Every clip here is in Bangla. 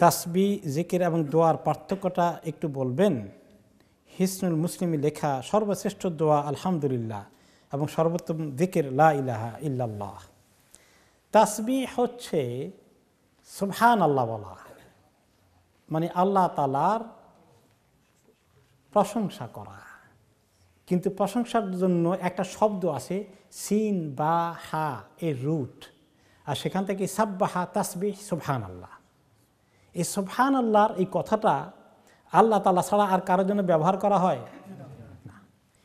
তাসবিহ, জিকির এবং দোয়ার পার্থক্যটা একটু বলবেন? হিসনুল মুসলিমে লেখা সর্বশ্রেষ্ঠ দোয়া আলহামদুলিল্লাহ এবং সর্বোত্তম জিকির লা ইলাহা ইল্লাল্লাহ। তাসবিহ হচ্ছে সুবহান আল্লাহ বলা, মানে আল্লাহ তাআলার প্রশংসা করা। কিন্তু প্রশংসার জন্য একটা শব্দ আছে সিন বা হা এর রুট, আর সেখান থেকে সাব্বাহা তাসবিহ সুবহান আল্লাহ। এই সুবহান আল্লাহর এই কথাটা আল্লাহ তাআলা ছাড়া আর কারোর জন্য ব্যবহার করা হয় না।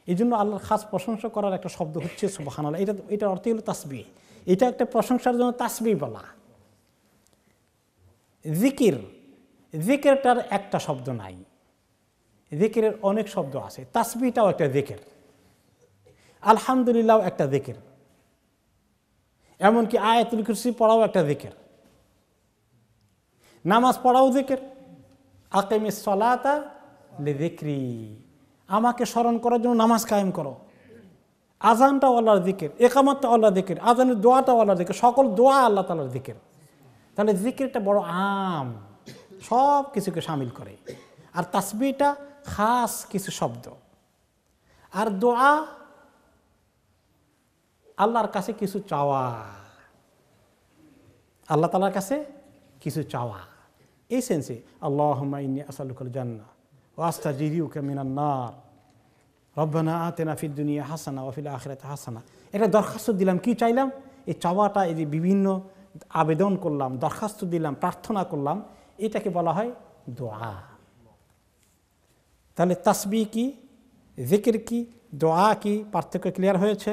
এই জন্য আল্লাহর খাস প্রশংসা করার একটা শব্দ হচ্ছে সুবহান আল্লাহ। এটার অর্থ হলো তাসবিহ। এটা একটা প্রশংসার জন্য তাসবিহ বলা। জিকিরটার একটা শব্দ নাই, জিকিরের অনেক শব্দ আছে। তাসবিহটাও একটা জিকির, আলহামদুলিল্লাহ একটা জিকির, এমনকি আয়াতুল কুরসি পড়াও একটা জিকির, নামাজ পড়াও জিকির। আকিমিস সালাতা লিযিকরি, আমাকে স্মরণ করার জন্য নামাজ কায়েম করো। আজানটাও আল্লাহর জিকির, ইকামতটাও আল্লাহর জিকির, আজানের দোয়াটাও আল্লাহর জিকির, সকল দোয়া আল্লাহ তাআলার জিকির। তাহলে জিকিরটা বড় আম, সব কিছুকে শামিল করে। আর তাসবিহটা খাস কিছু শব্দ। আর দোয়া আল্লাহর কাছে কিছু চাওয়া, আল্লাহ তাআলার কাছে কিছু চাওয়া। এই সেন্সে আল্লাহুম্মা ইন্নী আসআলুকাল জান্নাহ ওয়া আস্তাজিরুকা মিনান নার রব্বানা আতিনা ফিদ দুনিয়া হাসানা ওয়া ফিল আখিরাতি হাসানা। এটা দরখাস্ত দিলাম, কি চাইলাম? এই চাওয়াটা, এই যে বিভিন্ন আবেদন করলাম, দরখাস্ত দিলাম, প্রার্থনা করলাম, এটাকে বলা হয় দোয়া। তাহলে তাসবিহ কি, জিকির কি, দোয়া কি, পার্থক্য ক্লিয়ার হয়েছে?